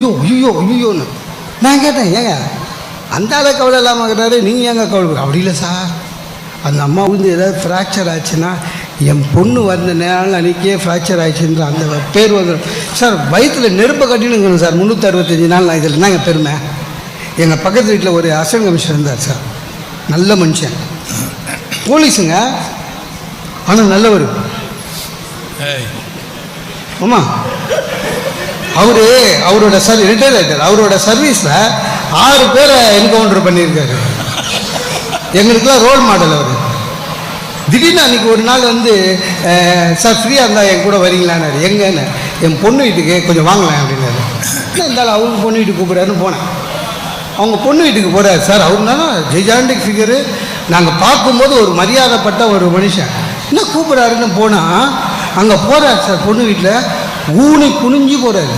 ஐயோ ஐயோ ஐயோன்னு நான் கேட்டேன், ஏங்க அந்த ஆளை கவலை இல்லாமல் இருக்கிறாரு, நீங்கள் ஏங்க கவலை? அப்படி இல்லை சார், அந்த அம்மா வந்து ஏதாவது ஃப்ராக்சர் ஆச்சுன்னா என் பொண்ணு வந்த நேரம் அன்றைக்கே ஃப்ராக்சர் ஆயிடுச்சுன்ற அந்த பேர் வந்துடும் சார். வயிற்றில் நெருப்பை கட்டினுங்கணும் சார். 365 நாள் நான் இதில் என்னங்க பெருமை. எங்கள் பக்கத்து வீட்டில் ஒரு அசிஸ்டன்ட் கமிஷனர் இருந்தார் சார், நல்ல மனுஷன், போலீஸுங்க, ஆனால் நல்லவர். ஆமாம், அவரோட ரிட்டையர் ஆகிட்டார். அவரோட சர்வீஸில் 6 பேரை என்கவுண்டர் பண்ணியிருக்காரு. எங்களுக்கெல்லாம் ரோல் மாடல் அவர். திடீர்னு அன்றைக்கி ஒரு நாள் வந்து, சார் ஃப்ரீயாக இருந்தால் என் கூட வரீங்களான்னாரு. எங்கன்னு, என் பொண்ணு வீட்டுக்கு கொஞ்சம் வாங்கலாம் அப்படின்னாரு. இருந்தாலும் அவங்க பொண்ணு வீட்டுக்கு கூப்பிட்றாருன்னு போனேன். அவங்க பொண்ணு வீட்டுக்கு போகிறாரு சார். அவருனாலும் ஜெய்ஜாண்டிக் ஃபிகரு, நாங்கள் பார்க்கும்போது ஒரு மரியாதைப்பட்ட ஒரு மனுஷன். என்ன கூப்பிட்றாருன்னு போனால் அங்கே போகிறார் சார். பொண்ணு வீட்டில் ஊனி குனிஞ்சு போகிறாரு.